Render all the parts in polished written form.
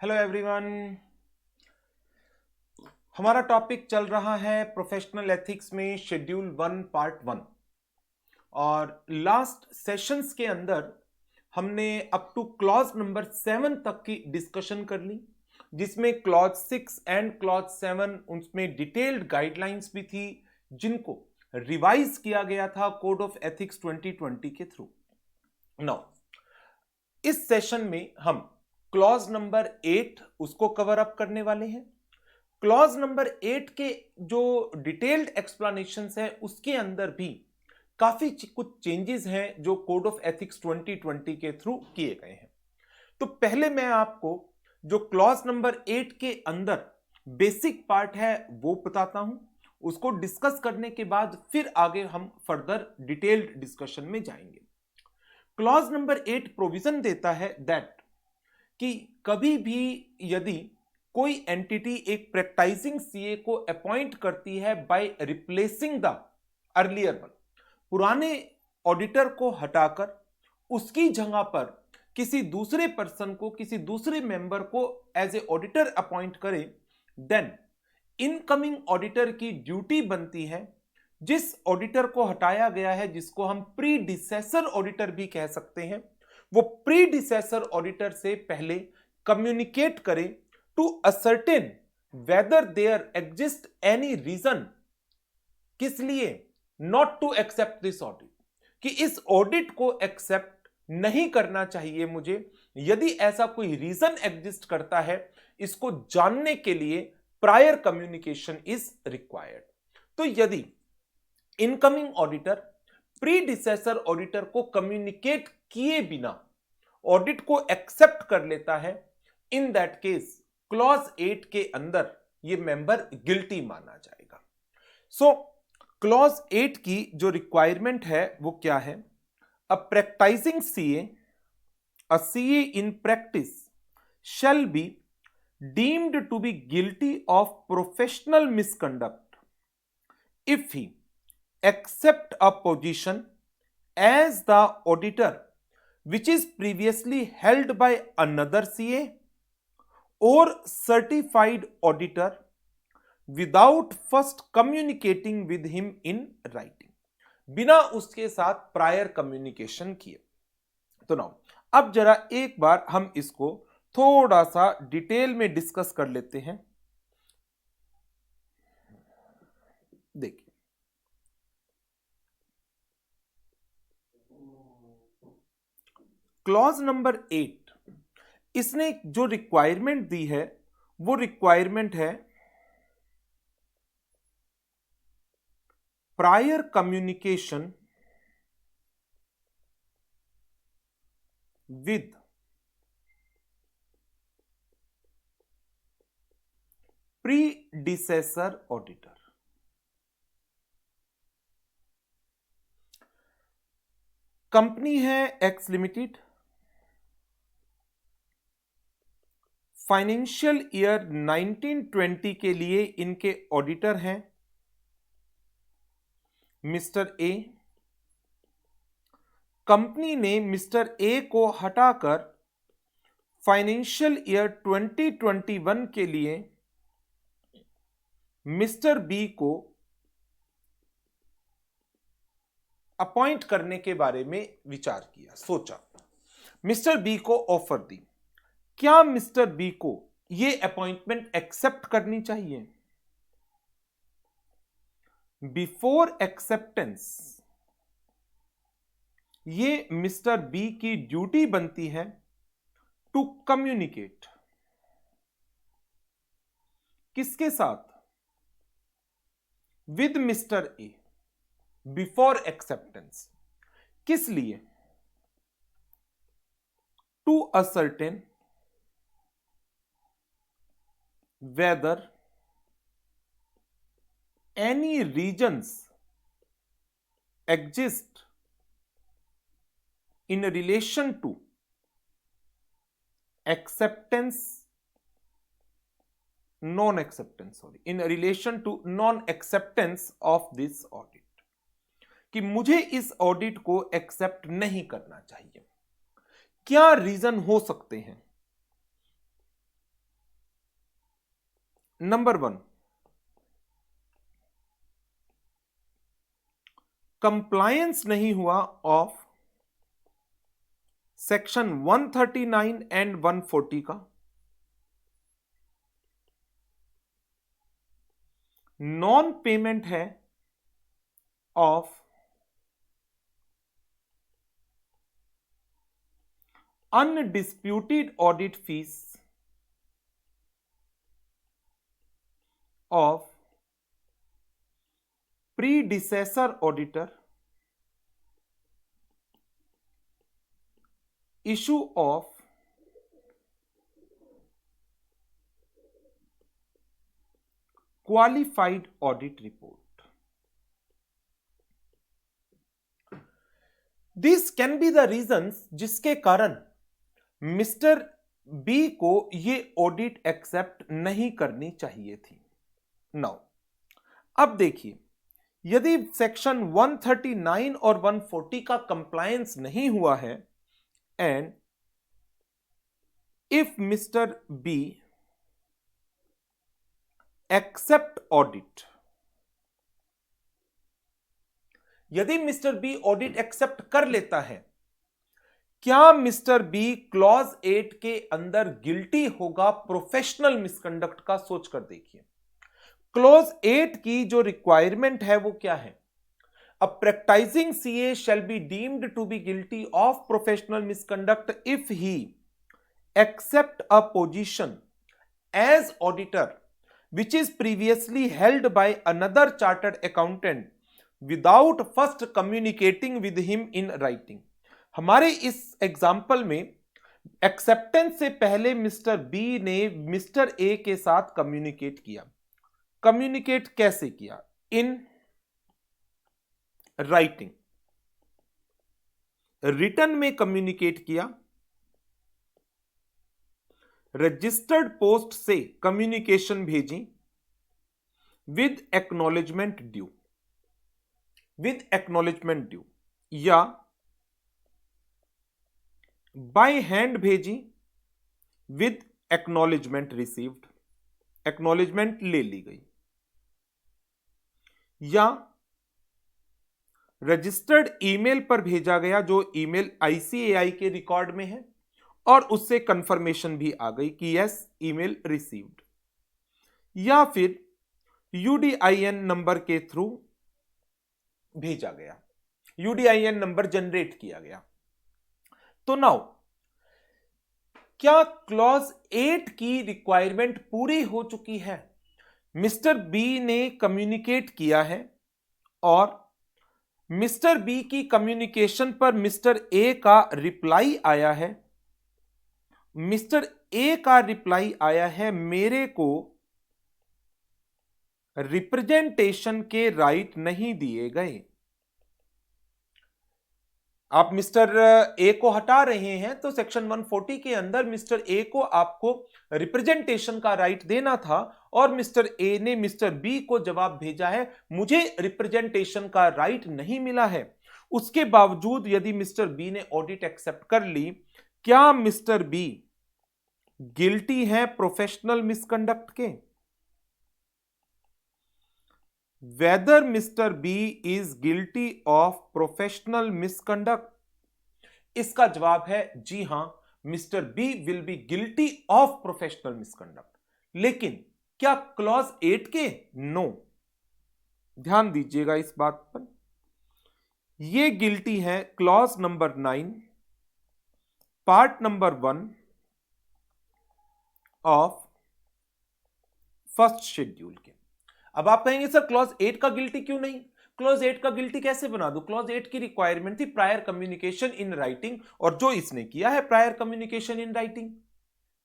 Hello everyone. हमारा topic चल रहा है प्रोफेशनल एथिक्स में शेड्यूल 1 पार्ट 1। और लास्ट सेशंस के अंदर हमने अप टू क्लॉज नंबर 7 तक की डिस्कशन कर ली, जिसमें क्लॉज 6 एंड क्लॉज 7 उसमें डिटेल्ड गाइडलाइंस भी थी, जिनको रिवाइज किया गया था कोड ऑफ एथिक्स 2020 के थ्रू। नाउ इस सेशन में हम क्लॉज नंबर 8 उसको कवर अप करने वाले हैं। क्लॉज नंबर 8 के जो डिटेल्ड एक्सप्लेनेशंस है उसके अंदर भी काफी कुछ चेंजेस हैं जो कोड ऑफ एथिक्स 2020 के थ्रू किए गए हैं। तो पहले मैं आपको जो क्लॉज नंबर 8 के अंदर बेसिक पार्ट है वो बताता हूं, उसको डिस्कस करने के बाद फिर आगे हम फर्दर डिटेल्ड डिस्कशन में जाएंगे। क्लॉज नंबर 8 प्रोविजन देता है दैट कि कभी भी यदि कोई एंटिटी एक प्रैक्टाइजिंग सीए को अपॉइंट करती है by replacing the earlier one, पुराने ऑडिटर को हटाकर उसकी जगह पर किसी दूसरे पर्सन को, किसी दूसरे मेंबर को एज ए ऑडिटर अपॉइंट करे, देन इनकमिंग ऑडिटर की ड्यूटी बनती है जिस ऑडिटर को हटाया गया है, जिसको हम प्रीडिसेसर ऑडिटर भी कह सकते हैं, वो प्रीडिसेसर ऑडिटर से पहले कम्युनिकेट करे to ascertain whether there exist any reason किस लिए not to accept this audit, कि इस ऑडिट को एक्सेप्ट नहीं करना चाहिए मुझे। यदि ऐसा कोई रीजन एग्जिस्ट करता है, इसको जानने के लिए प्रायर कम्युनिकेशन इज रिक्वायर्ड। तो यदि इनकमिंग ऑडिटर प्रीडिसेसर ऑडिटर को कम्युनिकेट किए बिना ऑडिट को एक्सेप्ट कर लेता है, इन दैट केस क्लॉज 8 के अंदर ये मेंबर गिल्टी माना जाएगा। सो क्लॉज 8 की जो रिक्वायरमेंट है वो क्या है? A practising CA, a CA in practice shall be deemed to be guilty of professional misconduct if he accept a position as the auditor which is previously held by another CA or certified auditor without first communicating with him in writing, बिना उसके साथ prior communication किए। तो now अब जरा एक बार हम इसको थोड़ा सा डिटेल में डिस्कस कर लेते हैं। देखिए, क्लॉज नंबर 8 इसने जो रिक्वायरमेंट दी है वो रिक्वायरमेंट है prior communication with predecessor auditor. Company है एक्स लिमिटेड, फाइनेंशियल ईयर 1920 के लिए इनके ऑडिटर हैं मिस्टर ए। कंपनी ने मिस्टर ए को हटाकर फाइनेंशियल ईयर 2021 के लिए मिस्टर बी को अपॉइंट करने के बारे में विचार किया, सोचा, मिस्टर बी को ऑफर दी। क्या मिस्टर बी को यह अपॉइंटमेंट एक्सेप्ट करनी चाहिए? बिफोर एक्सेप्टेंस ये मिस्टर बी की ड्यूटी बनती है टू कम्युनिकेट, किसके साथ? With mister A before acceptance. किस लिए? To ascertain whether any reasons exist in relation to acceptance, non-acceptance, sorry, in relation to non-acceptance of this audit, कि मुझे इस ऑडिट को एक्सेप्ट नहीं करना चाहिए। क्या रीजन हो सकते हैं? नंबर 1, कंप्लायंस नहीं हुआ ऑफ सेक्शन 139 एंड 140 का, नॉन पेमेंट है of undisputed audit fees of predecessor auditor, issue of qualified audit report. These can be the reasons जिसके कारण मिस्टर बी को ये ऑडिट एक्सेप्ट नहीं करनी चाहिए थी। नाउ अब देखिए, यदि सेक्शन 139 और 140 का कंप्लायंस नहीं हुआ है and if mister B accept audit, यदि मिस्टर बी ऑडिट एक्सेप्ट कर लेता है, क्या मिस्टर बी क्लॉज 8 के अंदर गिल्टी होगा प्रोफेशनल मिसकंडक्ट का? सोच कर देखिए, क्लॉज 8 की जो रिक्वायरमेंट है वो क्या है? A practising CA shall be deemed to be guilty of professional misconduct if he accept a position as auditor which is previously held by another chartered accountant without first communicating with him in writing. हमारे इस example में acceptance से पहले mister B ने mister A के साथ communicate किया। Communicate कैसे किया? इन राइटिंग, रिटन में कम्युनिकेट किया, रजिस्टर्ड पोस्ट से कम्युनिकेशन भेजी with acknowledgement due, with acknowledgement due, या बाय हैंड भेजी विद एक्नॉलेजमेंट रिसीव्ड, एक्नॉलेजमेंट ले ली गई, या रजिस्टर्ड ईमेल पर भेजा गया जो ईमेल आईसीएआई के रिकॉर्ड में है और उससे कंफर्मेशन भी आ गई कि यस ईमेल रिसीव्ड, या फिर यूडीआईएन नंबर के थ्रू भेजा गया, यूडीआईएन नंबर जनरेट किया गया। तो नाउ क्या क्लॉज 8 की रिक्वायरमेंट पूरी हो चुकी है? मिस्टर बी ने कम्युनिकेट किया है और मिस्टर बी की कम्युनिकेशन पर मिस्टर ए का रिप्लाई आया है। मिस्टर ए का रिप्लाई आया है, मेरे को रिप्रेजेंटेशन के राइट नहीं दिए गए। आप मिस्टर ए को हटा रहे हैं तो सेक्शन 140 के अंदर मिस्टर ए को आपको रिप्रेजेंटेशन का राइट देना था और मिस्टर ए ने मिस्टर बी को जवाब भेजा है, मुझे रिप्रेजेंटेशन का राइट नहीं मिला है। उसके बावजूद यदि मिस्टर बी ने ऑडिट एक्सेप्ट कर ली, क्या मिस्टर बी गिल्टी है प्रोफेशनल मिसकंडक्ट के? Whether mister B is guilty of professional misconduct, इसका जवाब है जी हां, mister B will be guilty of professional misconduct. लेकिन क्या क्लॉज 8 के? नो। ध्यान दीजिएगा इस बात पर, ये गिल्टी है clause number 9 part number 1 of first schedule के। अब आप कहेंगे सर क्लॉज 8 का गिल्टी क्यों नहीं? क्लॉज 8 का गिल्टी कैसे बना दूं? क्लॉज 8 की रिक्वायरमेंट थी प्रायर कम्युनिकेशन इन राइटिंग, और जो इसने किया है प्रायर कम्युनिकेशन इन राइटिंग।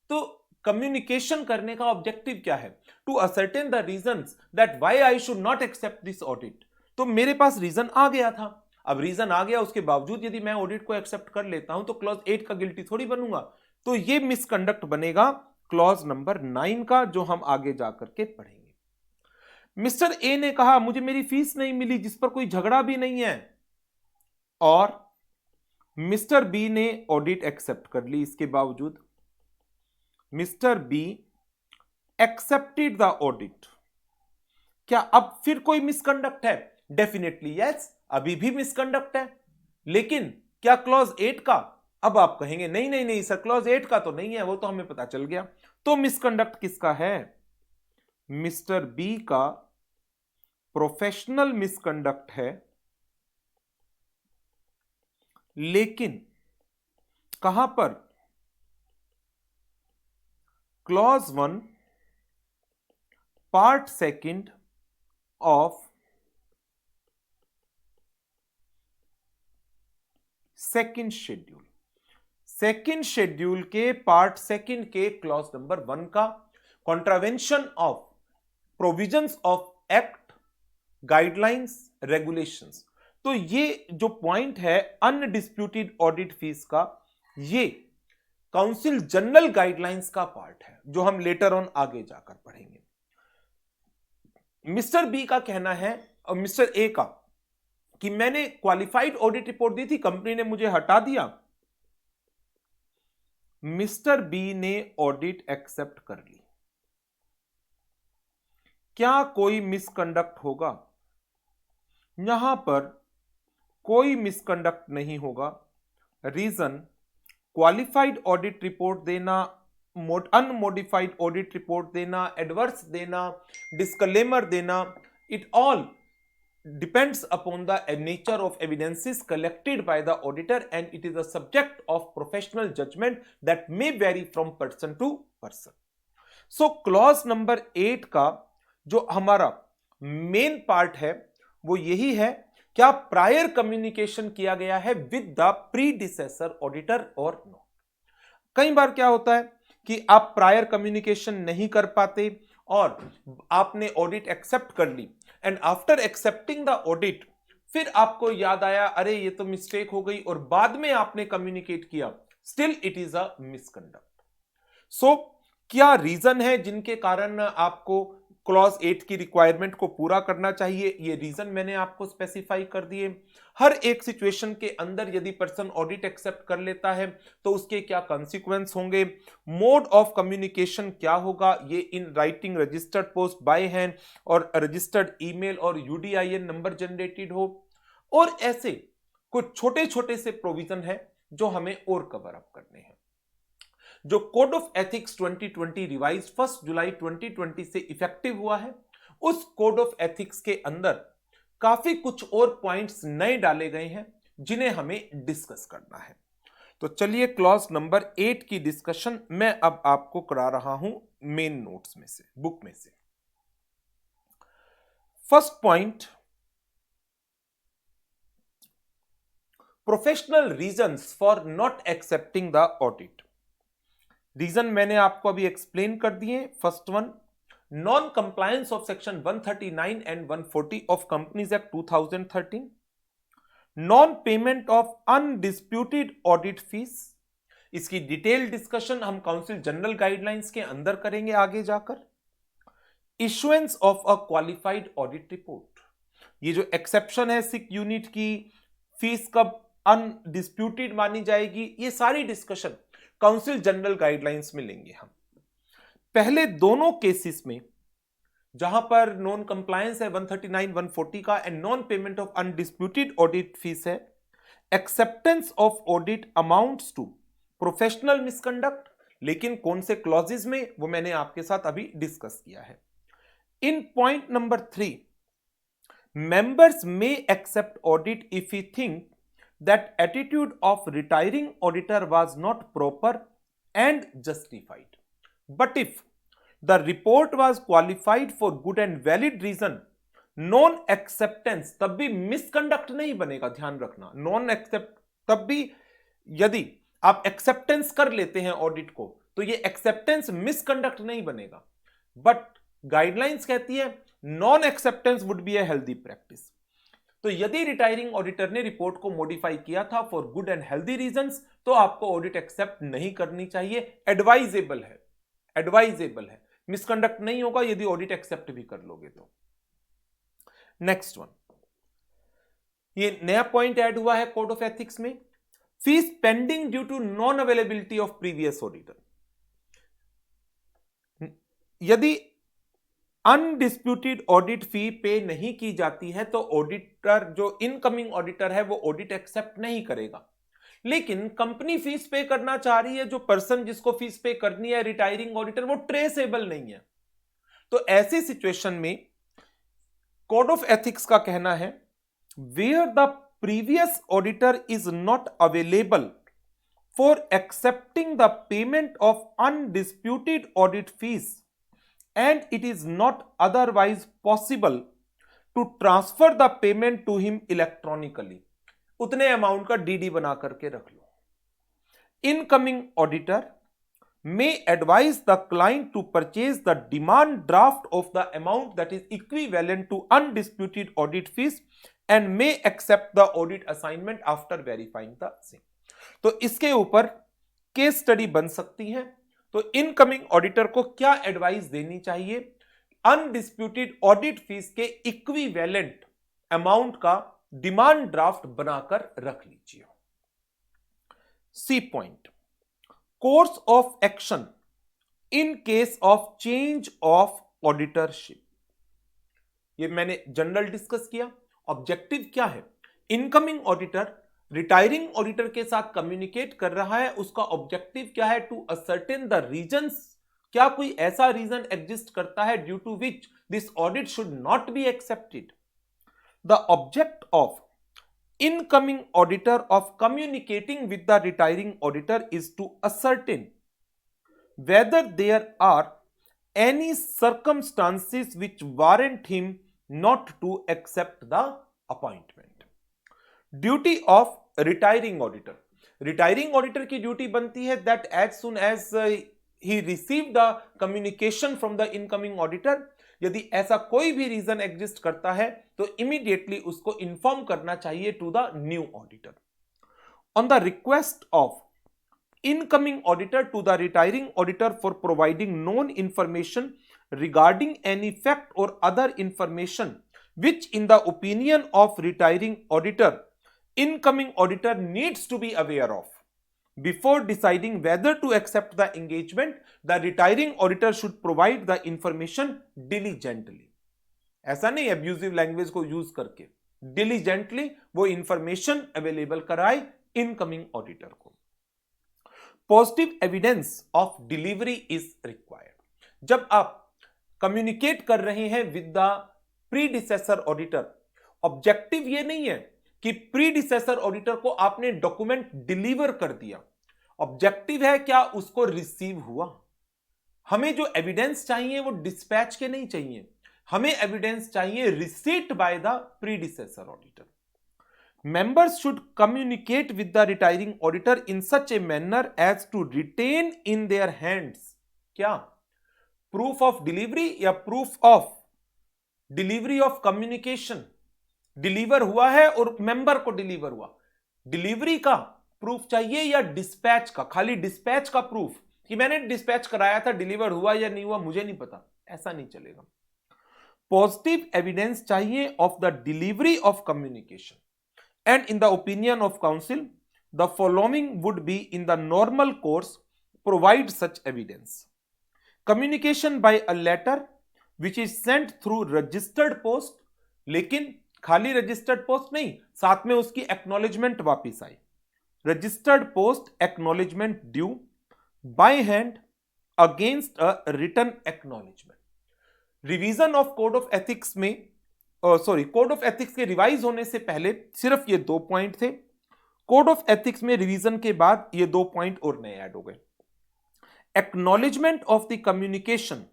तो कम्युनिकेशन करने का ऑब्जेक्टिव क्या है? To ascertain the reasons that why I should not accept this audit. तो मेरे पास रीजन आ गया था। अब रीजन आ गया, उसके बावजूद यदि मैं ऑडिट को एक्सेप्ट कर लेता हूं तो क्लॉज 8 का गिल्टी थोड़ी बनूंगा। तो ये मिसकंडक्ट बनेगा क्लॉज नंबर 9 का, जो हम आगे जाकर के पढ़ेंगे। मिस्टर ए ने कहा मुझे मेरी फीस नहीं मिली, जिस पर कोई झगड़ा भी नहीं है, और मिस्टर बी ने ऑडिट एक्सेप्ट कर ली। इसके बावजूद mister B accepted the audit. क्या अब फिर कोई मिसकंडक्ट है? डेफिनेटली यस, अभी भी मिसकंडक्ट है। लेकिन क्या क्लॉज 8 का? अब आप कहेंगे नहीं नहीं नहीं सर, क्लॉज 8 का तो नहीं है, वो तो हमें पता चल गया। तो मिसकंडक्ट किसका है? मिस्टर बी का प्रोफेशनल मिसकंडक्ट है, लेकिन कहां पर? Clause 1 part second of second schedule, second schedule के पार्ट सेकंड के क्लॉज नंबर 1 का contravention of provisions of act, guidelines, regulations. तो ये जो पॉइंट है अनडिस्प्यूटेड ऑडिट फीस का, ये काउंसिल जनरल गाइडलाइंस का पार्ट है, जो हम लेटर ऑन आगे जाकर पढ़ेंगे। मिस्टर बी का कहना है और मिस्टर ए का कि मैंने क्वालिफाइड ऑडिट रिपोर्ट दी थी, कंपनी ने मुझे हटा दिया। मिस्टर बी ने ऑडिट एक्सेप्ट कर ली। क्या कोई मिसकंडक्ट होगा? यहां पर कोई मिसकंडक्ट नहीं होगा। रीजन, क्वालिफाइड ऑडिट रिपोर्ट देना, अनमोडिफाइड ऑडिट रिपोर्ट देना, एडवर्स देना, डिस्क्लेमर देना, it all depends upon the nature of evidences collected by the auditor and it is a subject of professional judgment that may vary from person to person. So clause number 8 का जो हमारा main part है वो यही है, क्या prior communication किया गया है विद द प्रीडिसेसर ऑडिटर और नो। कई बार क्या होता है कि आप प्रायर कम्युनिकेशन नहीं कर पाते और आपने ऑडिट एक्सेप्ट कर ली and after accepting the audit फिर आपको याद आया अरे ये तो मिस्टेक हो गई और बाद में आपने कम्युनिकेट किया, still it is a misconduct. So क्या रीजन है जिनके कारण आपको क्लॉज 8 की रिक्वायरमेंट को पूरा करना चाहिए? ये रीजन मैंने आपको स्पेसिफाई कर दिए। हर एक सिचुएशन के अंदर यदि पर्सन ऑडिट एक्सेप्ट कर लेता है तो उसके क्या कॉन्सिक्वेंस होंगे, मोड ऑफ कम्युनिकेशन क्या होगा, ये in writing, registered post by hand और रजिस्टर्ड ईमेल और यूडीआईएन नंबर जनरेटेड हो, और ऐसे कुछ छोटे छोटे से प्रोविजन है जो हमें और कवर अप करने हैं। जो कोड ऑफ एथिक्स 2020 रिवाइज 1 जुलाई 2020 से इफेक्टिव हुआ है, उस कोड ऑफ एथिक्स के अंदर काफी कुछ और पॉइंट्स नए डाले गए हैं जिन्हें हमें डिस्कस करना है। तो चलिए क्लॉज नंबर 8 की डिस्कशन मैं अब आपको करा रहा हूं मेन नोट्स में से, बुक में से। First point, professional reasons for not accepting the audit. Reason मैंने आपको अभी एक्सप्लेन कर दिए। First one, non compliance of section 139 and 140 of companies act 2013, non payment of undisputed audit fees. इसकी डिटेल डिस्कशन हम काउंसिल जनरल गाइडलाइंस के अंदर करेंगे आगे जाकर। Issuance of a qualified audit report, ये जो एक्सेप्शन है सिक यूनिट की, फीस कब अनडिस्प्यूटेड मानी जाएगी, ये सारी डिस्कशन काउंसिल जनरल गाइडलाइंस में लेंगे हम। पहले दोनों केसेस में जहां पर नॉन कंप्लायंस है 139 140 का and non payment of undisputed audit fees है, acceptance of audit amounts to professional misconduct. लेकिन कौन से क्लॉजेस में, वो मैंने आपके साथ अभी डिस्कस किया है। इन point number 3, members may accept audit if he think that attitude of retiring auditor was not proper and justified, but if the report was qualified for good and valid reason, non acceptance तब भी misconduct नहीं बनेगा, ध्यान रखना। Non accept तब भी, यदि आप एक्सेप्टेंस कर लेते हैं ऑडिट को तो ये एक्सेप्टेंस मिसकंडक्ट नहीं बनेगा, बट गाइडलाइंस कहती है non acceptance would be a healthy practice. तो यदि रिटायरिंग ऑडिटर ने रिपोर्ट को मॉडिफाई किया था for good and healthy reasons तो आपको ऑडिट एक्सेप्ट नहीं करनी चाहिए, एडवाइजेबल है, एडवाइजेबल है, मिसकंडक्ट नहीं होगा यदि ऑडिट एक्सेप्ट भी कर लोगे तो। नेक्स्ट वन, ये नया पॉइंट ऐड हुआ है कोड ऑफ एथिक्स में, fees pending due to non availability of previous auditor. यदि अनडिस्प्यूटेड ऑडिट फी पे नहीं की जाती है तो ऑडिटर, जो इनकमिंग ऑडिटर है, वो ऑडिट एक्सेप्ट नहीं करेगा। लेकिन कंपनी फीस पे करना चाह रही है, जो पर्सन जिसको फीस पे करनी है, रिटायरिंग ऑडिटर, वो ट्रेसेबल नहीं है। तो ऐसी सिचुएशन में कोड ऑफ एथिक्स का कहना है, where the previous auditor is not available for accepting the payment of undisputed audit fees and it is not otherwise possible to transfer the payment to him electronically, उतने amount का DD बना करके रख लो। Incoming auditor may advise the client to purchase the demand draft of the amount that is equivalent to undisputed audit fees and may accept the audit assignment after verifying the same। तो इसके ऊपर case study बन सकती है। तो incoming auditor को क्या advice देनी चाहिए? अनडिस्प्यूटेड ऑडिट फीस के इक्विवेलेंट अमाउंट का डिमांड ड्राफ्ट बनाकर रख लीजिए। C point, course of action in case of change of auditorship. ये मैंने जनरल डिस्कस किया। ऑब्जेक्टिव क्या है? इनकमिंग ऑडिटर रिटायरिंग ऑडिटर के साथ कम्युनिकेट कर रहा है, उसका ऑब्जेक्टिव क्या है? टू असर्टेन द रीजंस, क्या कोई ऐसा रीजन एग्जिस्ट करता है due to which this audit should not be accepted. The object of incoming auditor of communicating with the retiring auditor is to ascertain whether there are any circumstances which warrant him not to accept the appointment. Duty of retiring auditor, retiring auditor की duty बनती है that as soon as he receive the communication from the incoming auditor, यदि ऐसा कोई भी reason exist करता है तो इमीडिएटली उसको इन्फॉर्म करना चाहिए to the new auditor. On the request of incoming auditor to the retiring auditor for providing known information regarding any fact और other information which in the opinion of retiring auditor incoming auditor needs to be aware of before deciding whether to accept the engagement, the retiring auditor should provide the information diligently। ऐसा नहीं abusive language को use करके, diligently वो information available कराए incoming auditor को। Positive evidence of delivery is required. जब आप communicate कर रहे हैं with the predecessor auditor, objective ये नहीं है कि प्रीडिसेसर ऑडिटर को आपने डॉक्यूमेंट डिलीवर कर दिया, ऑब्जेक्टिव है क्या उसको रिसीव हुआ। हमें जो एविडेंस चाहिए वो डिस्पैच के नहीं चाहिए, हमें एविडेंस चाहिए receipt by the predecessor auditor. Members should communicate with the retiring auditor in such a manner as to retain in their hands क्या? प्रूफ ऑफ डिलीवरी या proof of delivery of communication. Deliver हुआ है और member को deliver हुआ, delivery का proof चाहिए या डिस्पैच का? खाली डिस्पैच का प्रूफ कि मैंने डिस्पैच कराया था, डिलीवर हुआ या नहीं हुआ मुझे नहीं पता, ऐसा नहीं चलेगा। पॉजिटिव एविडेंस चाहिए of the delivery of communication and in the opinion of council the following would be in the normal course provide such evidence. Communication by a letter which is sent through registered post, लेकिन खाली registered post नहीं, साथ में उसकी acknowledgement वापिस आई। Registered post acknowledgement due by hand against a written acknowledgement. Revision of code of ethics में code of ethics के रिवाइज होने से पहले सिर्फ ये 2 पॉइंट थे, कोड ऑफ एथिक्स में रिवीजन के बाद ये 2 पॉइंट और नए ऐड हो गए। Acknowledgement of the communication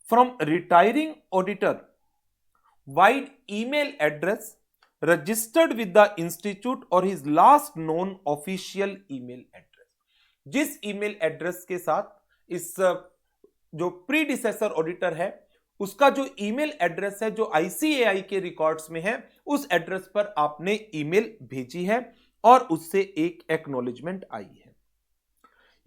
from retiring auditor via email address registered with the institute or his last known official email address। जिस ईमेल एड्रेस के साथ इस जो प्रीडिसेसर ऑडिटर है उसका जो ईमेल एड्रेस है जो ICAI के रिकॉर्ड्स में है, उस एड्रेस पर आपने ईमेल भेजी है और उससे एक एक्नॉलेजमेंट आई है।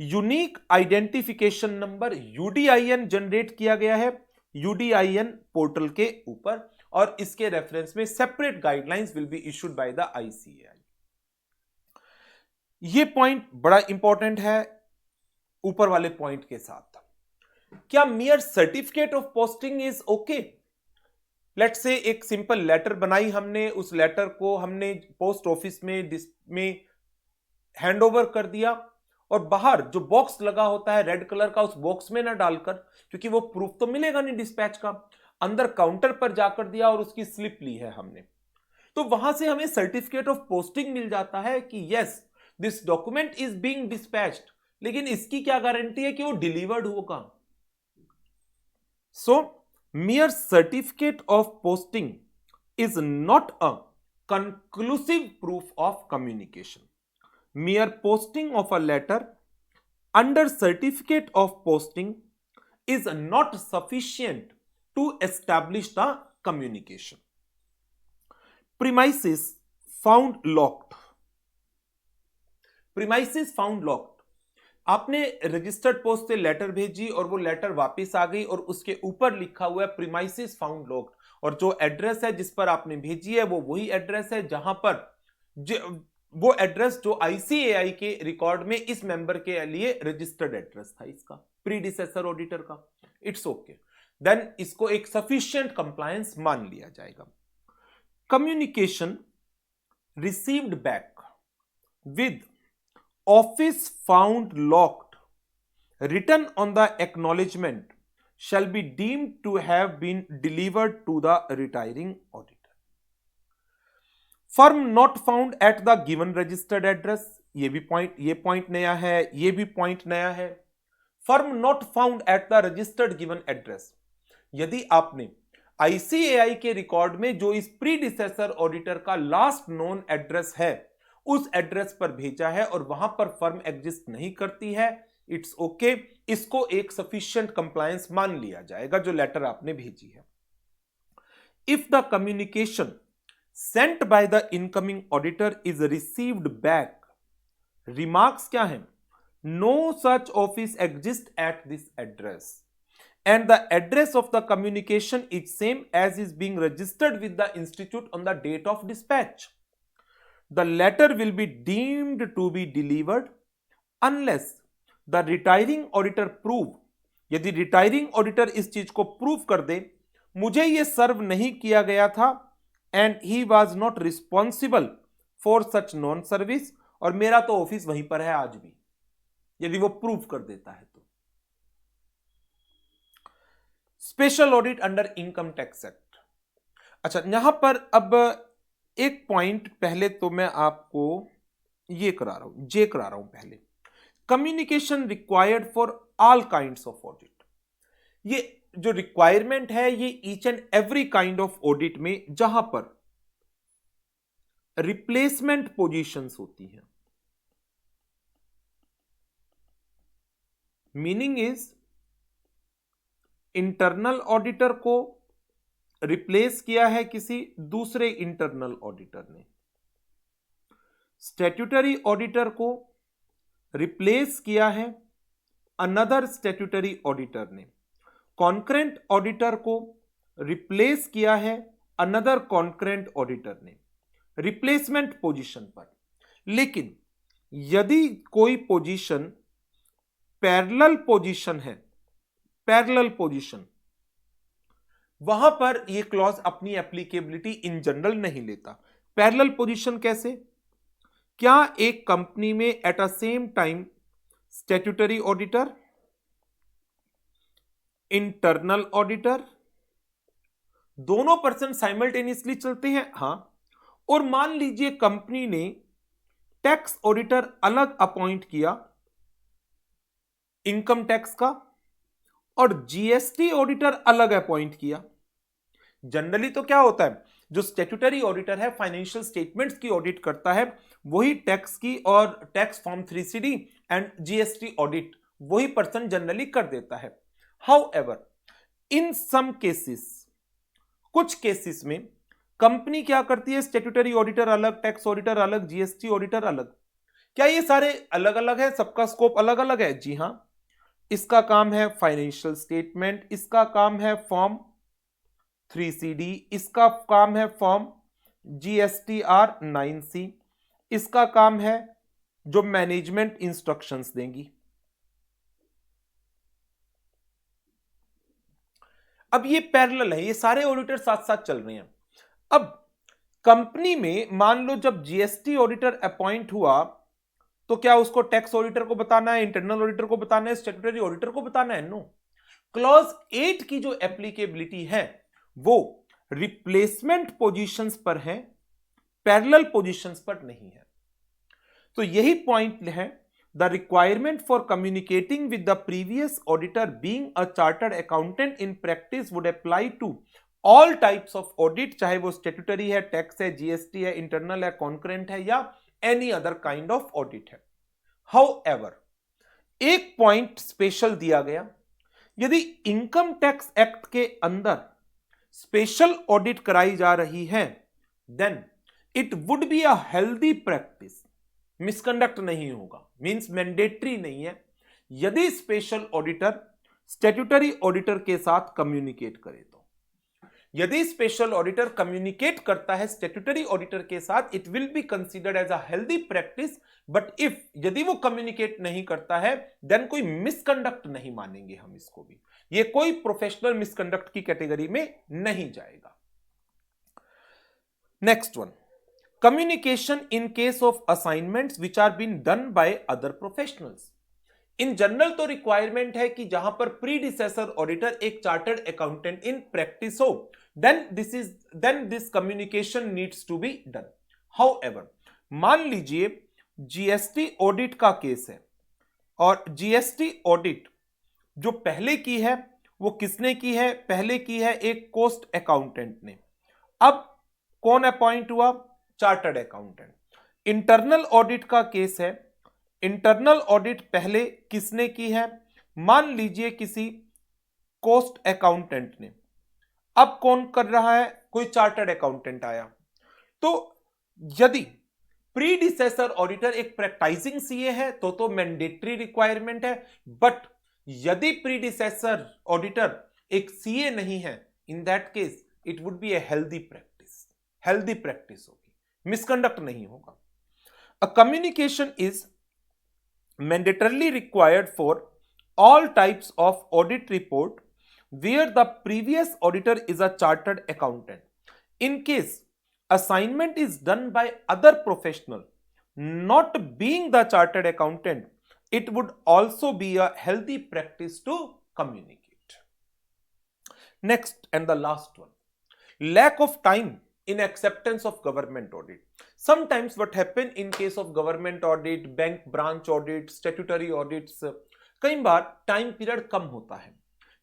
Unique identification number UDIN generate किया गया है UDIN पोर्टल के ऊपर और इसके रेफरेंस में separate guidelines will be issued by the ICAI। ये पॉइंट बड़ा इंपॉर्टेंट है ऊपर वाले पॉइंट के साथ। क्या मियर certificate of posting is okay? Let's say एक सिंपल लेटर बनाई हमने, उस लेटर को हमने पोस्ट ऑफिस में हैंड ओवर कर दिया, और बाहर जो बॉक्स लगा होता है रेड कलर का, उस बॉक्स में ना डालकर, क्योंकि वो प्रूफ तो मिलेगा नहीं डिस्पैच का, अंदर काउंटर पर जाकर दिया और उसकी स्लिप ली है हमने, तो वहां से हमें सर्टिफिकेट ऑफ पोस्टिंग मिल जाता है कि yes this document is being dispatched. लेकिन इसकी क्या गारंटी है कि वो डिलीवर्ड होगा? सो mere certificate of posting is not a conclusive proof of communication. Mere posting of a letter under certificate of posting is not sufficient to establish the communication. Premises found locked. Premises found locked. आपने registered post से letter भेजी और वो letter वापस आ गई और उसके ऊपर लिखा हुआ है प्रीमाइसेस फाउंड लॉक्ड, और जो एड्रेस है जिस पर आपने भेजी है वो वही एड्रेस है जहां पर वो एड्रेस जो आईसीएआई के रिकॉर्ड में इस मेंबर के लिए रजिस्टर्ड एड्रेस था, इसका प्रीडिसेसर ऑडिटर का। इट्स ओके, देन इसको एक सफिशिएंट कंप्लायंस मान लिया जाएगा। Communication received back with office found locked written on the acknowledgement shall be deemed to have been delivered to the retiring auditor. Firm not found at the given registered address, ये point नया है, ये भी point नया है। Firm not found at the registered given address, यदि आपने ICAI के रिकॉर्ड में जो इस प्रीडिसेसर ऑडिटर का लास्ट नोन एड्रेस है उस एड्रेस पर भेजा है और वहां पर फर्म एग्जिस्ट नहीं करती है, इट्स ओके, इसको एक सफिशिएंट कंप्लायंस मान लिया जाएगा जो लेटर आपने भेजी है। If the communication sent by the incoming auditor is received back, remarks क्या है? No such office exist at this address and the address of the communication is same as is being registered with the institute on the date of dispatch, the letter will be deemed to be delivered unless the retiring auditor prove, यदि retiring auditor इस चीज को prove कर दे मुझे ये सर्व नहीं किया गया था and he was not responsible for such non service, और मेरा तो ऑफिस वहीं पर है आज भी, यदि वो प्रूव कर देता है तो। Special audit under income tax act. अच्छा, यहां पर अब एक पॉइंट पहले तो मैं आपको ये करा रहा हूं पहले, communication required for all kinds of audit. ये जो रिक्वायरमेंट है ये each and every kind of audit में जहां पर रिप्लेसमेंट पोजीशंस होती हैं, मीनिंग इज इंटरनल ऑडिटर को रिप्लेस किया है किसी दूसरे इंटरनल ऑडिटर ने, स्टैट्यूटरी ऑडिटर को रिप्लेस किया है अनदर स्टैट्यूटरी ऑडिटर ने, कॉन्करेंट ऑडिटर को रिप्लेस किया है अनदर कॉन्करेंट ऑडिटर ने, रिप्लेसमेंट पोजीशन पर। लेकिन यदि कोई पोजीशन पैरेलल पोजीशन है, पैरेलल पोजीशन, वहां पर यह क्लॉज अपनी एप्लीकेबिलिटी इन जनरल नहीं लेता। पैरेलल पोजीशन कैसे? क्या एक कंपनी में at a same time statutory auditor, internal auditor, दोनों पर्सन साइमल्टेनियसली चलते हैं? हां। और मान लीजिए कंपनी ने टैक्स ऑडिटर अलग अपॉइंट किया इनकम टैक्स का और जीएसटी ऑडिटर अलग अपॉइंट किया। जनरली तो क्या होता है, जो स्टैट्यूटरी ऑडिटर है फाइनेंशियल स्टेटमेंट्स की ऑडिट करता है, वही टैक्स की और tax form 3CD and GST audit वही पर्सन जनरली कर देता है। हाउएवर इन सम केसेस, कुछ केसेस में कंपनी क्या करती है, स्टैट्यूटरी ऑडिटर अलग, टैक्स ऑडिटर अलग, जीएसटी ऑडिटर अलग। क्या ये सारे अलग अलग है, सबका स्कोप अलग अलग है? जी हां, इसका काम है फाइनेंशियल स्टेटमेंट, इसका काम है फॉर्म 3CD, इसका काम है फॉर्म GSTR 9C, इसका काम है जो मैनेजमेंट इंस्ट्रक्शंस देंगी। अब ये पैरेलल है, ये सारे ऑडिटर साथ साथ चल रहे हैं। अब कंपनी में मान लो जब जीएसटी ऑडिटर अपॉइंट हुआ तो क्या उसको टैक्स ऑडिटर को बताना है, इंटरनल ऑडिटर को बताना है, स्टैट्यूटरी ऑडिटर को बताना है? नो। क्लॉज 8 की जो एप्लीकेबिलिटी है वो रिप्लेसमेंट पोजीशंस पर है, पैरेलल पोजीशंस पर नहीं है। तो यही पॉइंट है, the requirement for communicating with the previous auditor being a chartered accountant in practice would apply to all types of audit, चाहे वो स्टैट्यूटरी है, टैक्स है, जीएसटी है, इंटरनल है, कॉन्करेंट है या any other kind of audit है। However, एक पॉइंट स्पेशल दिया गया, यदि इनकम टैक्स एक्ट के अंदर स्पेशल ऑडिट कराई जा रही है then it would be a healthy practice, misconduct नहीं होगा, मींस मैंडेटरी नहीं है, यदि स्पेशल ऑडिटर स्टैट्यूटरी ऑडिटर के साथ कम्युनिकेट करे तो। यदि स्पेशल ऑडिटर कम्युनिकेट करता है स्टैट्यूटरी ऑडिटर के साथ, it will be considered as a healthy practice, but if यदि वो कम्युनिकेट नहीं करता है देन कोई मिसकंडक्ट नहीं मानेंगे हम इसको भी, ये कोई प्रोफेशनल मिसकंडक्ट की कैटेगरी में नहीं जाएगा। Next one, communication in case of assignments which are been done by other professionals. In general तो रिक्वायरमेंट है कि जहां पर प्रीडिसेसर ऑडिटर एक चार्टर्ड अकाउंटेंट इन प्रैक्टिस हो, then this communication needs to be done. However, मान लीजिए GST audit का केस है और जीएसटी ऑडिट जो पहले की है वो किसने की है? पहले की है एक कॉस्ट अकाउंटेंट ने। अब कौन अपॉइंट हुआ? Chartered accountant. इंटरनल ऑडिट का केस है, इंटरनल ऑडिट पहले किसने की है? मान लीजिए किसी कॉस्ट अकाउंटेंट ने। अब कौन कर रहा है? कोई चार्टर्ड अकाउंटेंट आया। तो यदि प्रीडिसेसर ऑडिटर एक प्रैक्टिसिंग सीए है तो मैंडेटरी रिक्वायरमेंट है, बट यदि प्रीडिसेसर ऑडिटर एक सीए नहीं है, in that case it would B a healthy practice, healthy practice होगी, मिसकंडक्ट नहीं होगा। A communication is mandatorily required for all types of audit report where the previous auditor is a chartered accountant. In case assignment is done by other professional, not being the chartered accountant, it would also be a healthy practice to communicate. Next and the last one, lack of time in acceptance of government audit. Sometimes what happen in case of government audit, bank branch audit, statutory audits, कई बार time period कम होता है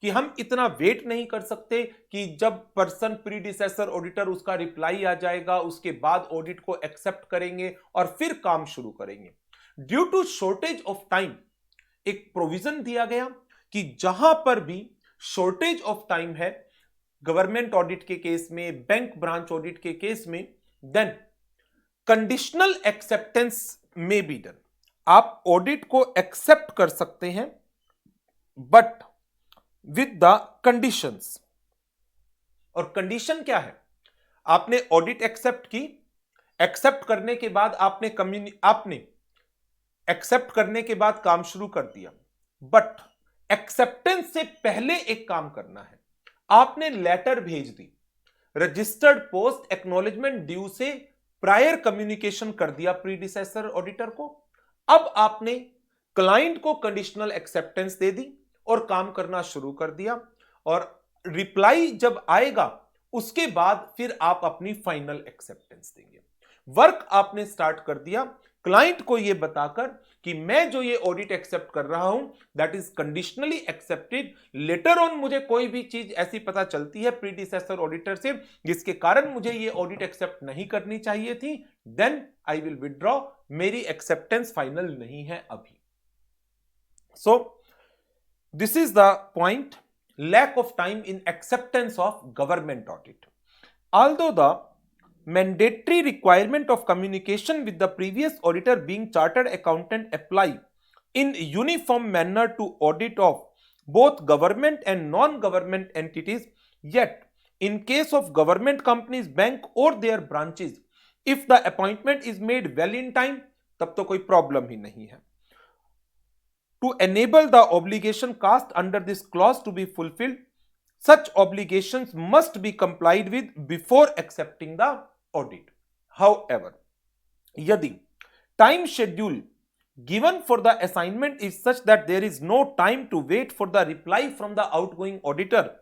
कि हम इतना wait नहीं कर सकते कि जब पर्सन प्रीडिसेसर ऑडिटर उसका रिप्लाई आ जाएगा उसके बाद ऑडिट को एक्सेप्ट करेंगे और फिर काम शुरू करेंगे। Due to shortage of time एक प्रोविजन दिया गया कि जहां पर भी शॉर्टेज ऑफ टाइम है गवर्नमेंट ऑडिट के केस में, बैंक ब्रांच ऑडिट के केस में, then conditional acceptance may be done. आप ऑडिट को एक्सेप्ट कर सकते हैं बट विद द कंडीशंस। और कंडीशन क्या है? आपने ऑडिट एक्सेप्ट की, एक्सेप्ट करने के बाद आपने एक्सेप्ट करने के बाद काम शुरू कर दिया, बट एक्सेप्टेंस से पहले एक काम करना है। आपने लेटर भेज दी, रजिस्टर्ड पोस्ट एक्नॉलेजमेंट ड्यू से प्रायर कम्युनिकेशन कर दिया प्रीडिसेसर ऑडिटर को। अब आपने क्लाइंट को कंडीशनल एक्सेप्टेंस दे दी और काम करना शुरू कर दिया, और रिप्लाई जब आएगा उसके बाद फिर आप अपनी फाइनल एक्सेप्टेंस देंगे। वर्क आपने स्टार्ट कर दिया क्लाइंट को यह बताकर कि मैं जो ये ऑडिट एक्सेप्ट कर रहा हूं that is conditionally accepted. Later on मुझे कोई भी चीज ऐसी पता चलती है प्रीडिसेसर ऑडिटर से जिसके कारण मुझे ये ऑडिट एक्सेप्ट नहीं करनी चाहिए थी, देन आई विल विथड्रॉ, मेरी एक्सेप्टेंस फाइनल नहीं है अभी। सो this is the point, lack of time in acceptance of government audit. Although the mandatory requirement of communication with the previous auditor being chartered accountant apply in uniform manner to audit of both government and non-government entities, yet in case of government companies, bank or their branches, if the appointment is made well in time, तब तो कोई problem ही नहीं है। To enable the obligation cast under this clause to be fulfilled, Such obligations must be complied with before accepting the audit. However, यदि time schedule given for the assignment is such that there is no time to wait for the reply from the outgoing auditor,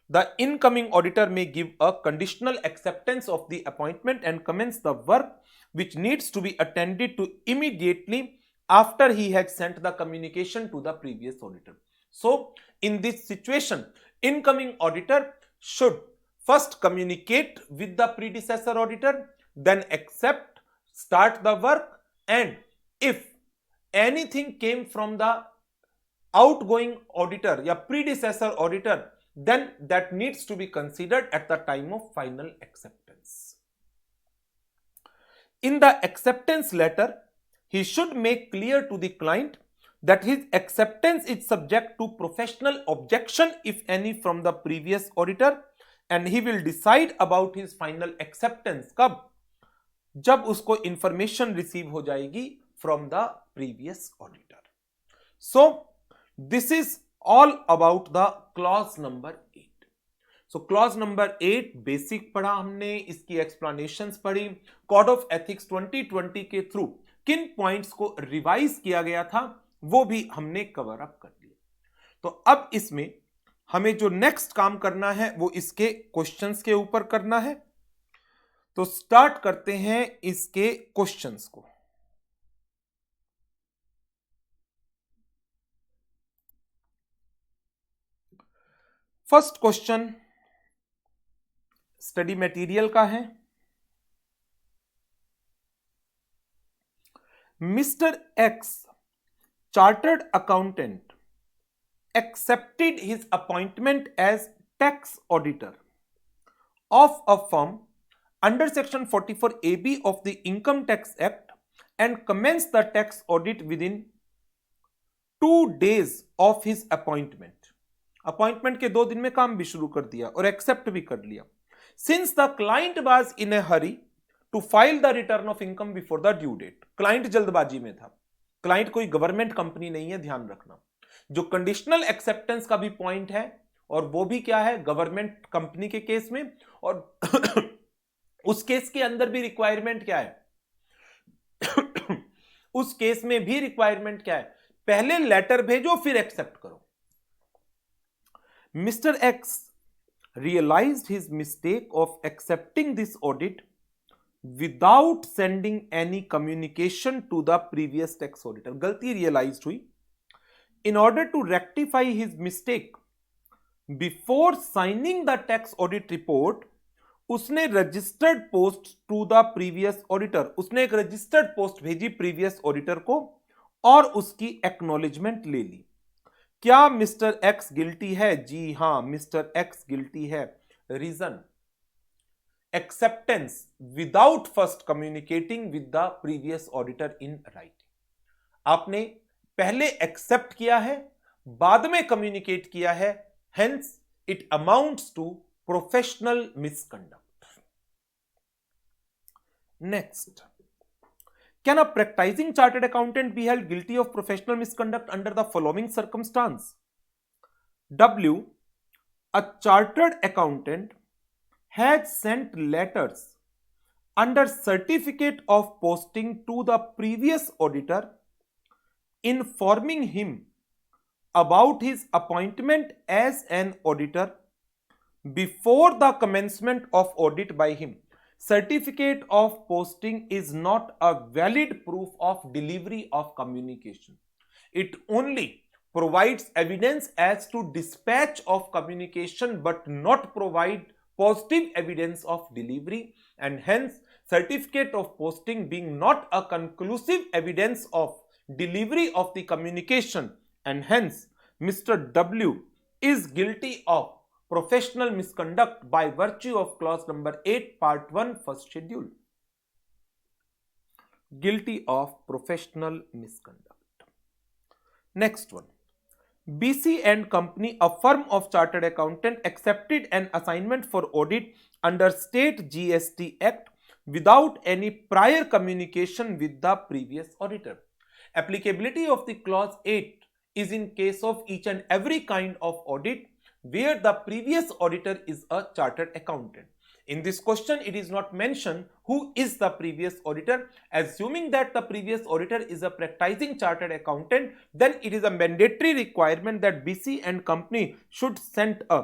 the incoming auditor may give a conditional acceptance of the appointment and commence the work which needs to be attended to immediately after he has sent the communication to the previous auditor. So, in this situation, incoming auditor should first communicate with the predecessor auditor, then accept, start the work, and if anything came from the outgoing auditor या predecessor auditor, then that needs to be considered at the time of final acceptance. In the acceptance letter, he should make clear to the client that his acceptance is subject to professional objection, if any, from the previous auditor, and he will decide about his final acceptance कब? जब उसको information receive हो जाएगी from the previous auditor. So, this is all about the clause number 8. So, clause number 8 basic पढ़ा हमने, इसकी explanations पढ़ी, Code of Ethics 2020 के थ्रू किन पॉइंट्स को रिवाइज किया गया था वो भी हमने कवर अप कर लिया. तो अब इसमें हमें जो नेक्स्ट काम करना है वो इसके क्वेश्चंस के ऊपर करना है. तो स्टार्ट करते हैं इसके क्वेश्चंस को. फर्स्ट क्वेश्चन स्टडी मटेरियल का है. Mister x chartered accountant accepted his appointment as tax auditor of a firm under section 44AB of the Income Tax Act and commenced the tax audit within 2 days of his appointment. Appointment के 2 दिन में काम भी शुरू कर दिया और accept भी कर लिया. Since the client was in a hurry to file the return of income before the due date, client जल्दबाजी में था. क्लाइंट कोई गवर्नमेंट कंपनी नहीं है, ध्यान रखना. जो कंडीशनल एक्सेप्टेंस का भी पॉइंट है और वो भी क्या है, गवर्नमेंट कंपनी के केस में, और उस केस के अंदर भी रिक्वायरमेंट क्या है उस केस में भी रिक्वायरमेंट क्या है, पहले लेटर भेजो फिर एक्सेप्ट करो. Mister x realized his mistake of accepting this audit without sending any communication to the previous tax auditor. गलती realized हुई. In order to rectify his mistake, before signing the tax audit report, उसने registered post to the previous auditor. उसने एक registered post भेजी previous auditor को और उसकी acknowledgement ले ली. क्या मिस्टर एक्स गिल्टी है? जी हां, मिस्टर एक्स गिल्टी है. Reason, acceptance without first communicating with the previous auditor in writing. आपने पहले एक्सेप्ट किया है, बाद में कम्युनिकेट किया है, hence it amounts to professional misconduct. Next, can a practicing chartered accountant be held guilty of professional misconduct under the following circumstance? W, a chartered accountant has sent letters under certificate of posting to the previous auditor informing him about his appointment as an auditor before the commencement of audit by him. Certificate of posting is not a valid proof of delivery of communication. It only provides evidence as to dispatch of communication but not provide positive evidence of delivery, and hence certificate of posting being not a conclusive evidence of delivery of the communication, and hence Mr. W is guilty of professional misconduct by virtue of clause number 8 part 1 first schedule. Guilty of professional misconduct. Next one, BC and Company, a firm of chartered accountant, accepted an assignment for audit under state GST Act without any prior communication with the previous auditor. Applicability of the clause 8 is in case of each and every kind of audit where the previous auditor is a chartered accountant. In this question, it is not mentioned who is the previous auditor. Assuming that the previous auditor is a practicing chartered accountant, then it is a mandatory requirement that BC and company should send a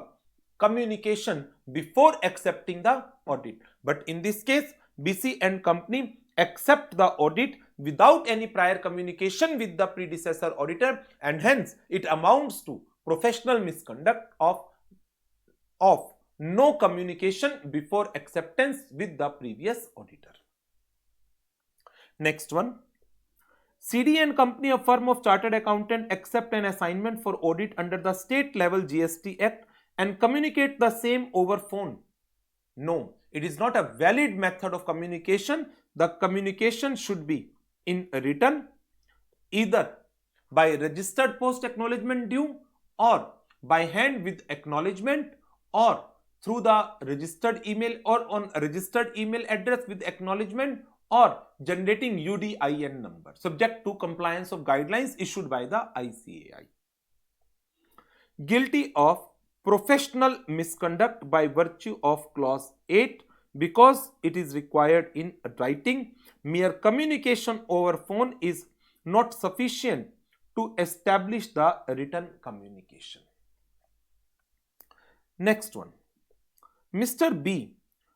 communication before accepting the audit. But in this case, BC and company accept the audit without any prior communication with the predecessor auditor, and hence it amounts to professional misconduct of no communication before acceptance with the previous auditor. Next one. CD and company, a firm of chartered accountant, accept an assignment for audit under the state level GST Act and communicate the same over phone. No, it is not a valid method of communication. The communication should be in written, either by registered post acknowledgement due or by hand with acknowledgement, or through the registered email or on a registered email address with acknowledgement, or generating UDIN number, subject to compliance of guidelines issued by the ICAI. Guilty of professional misconduct by virtue of clause 8 because it is required in writing. Mere communication over phone is not sufficient to establish the written communication. Next one. Mr. B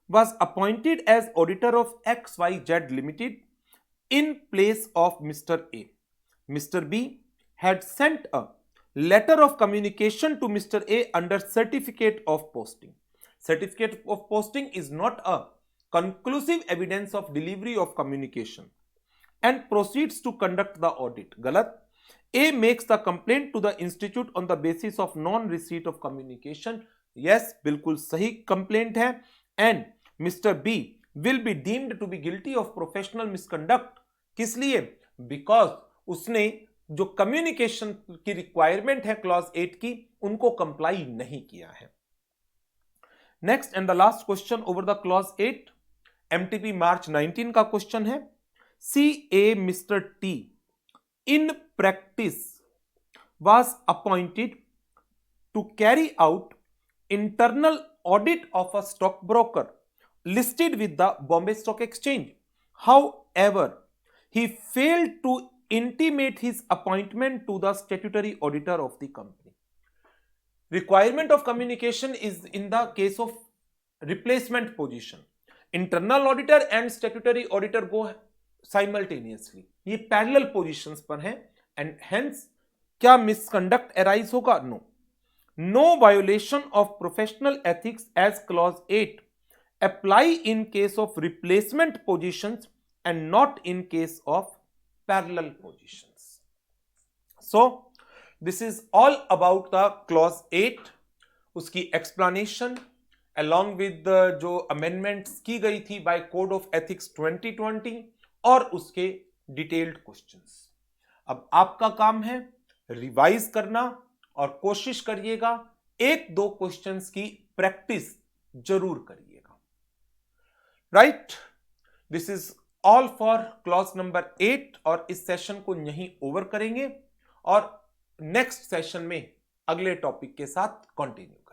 was appointed as auditor of XYZ Limited in place of Mr. A. Mr. B had sent a letter of communication to Mr. A under certificate of posting. Certificate of posting is not a conclusive evidence of delivery of communication and proceeds to conduct the audit. Galat. A makes the complaint to the institute on the basis of non-receipt of communication. Yes, बिल्कुल सही complaint है, and Mr. B will be deemed to be guilty of professional misconduct. किस लिए? Because उसने जो communication की requirement है clause 8 की, उनको comply नहीं किया है. Next and the last question over the clause 8, MTP March 19 का question है. CA Mr. T in practice was appointed to carry out internal audit of a stockbroker listed with the Bombay Stock Exchange. However, he failed to intimate his appointment to the statutory auditor of the company. Requirement of communication is in the case of replacement position. Internal auditor and statutory auditor go simultaneously. ये parallel positions पर हैं, and hence क्या misconduct arise होगा? No. No violation of professional ethics as clause 8 apply in case of replacement positions and not in case of parallel positions. So this is all about the clause 8, उसकी explanation along with the जो amendments की गई थी by Code of Ethics 2020 और उसके detailed questions. अब आपका काम है रिवाइज करना और कोशिश करिएगा एक दो क्वेश्चंस की प्रैक्टिस जरूर करिएगा. Right, this is all for clause number 8 और इस सेशन को यहीं ओवर करेंगे और नेक्स्ट सेशन में अगले टॉपिक के साथ कंटिन्यू.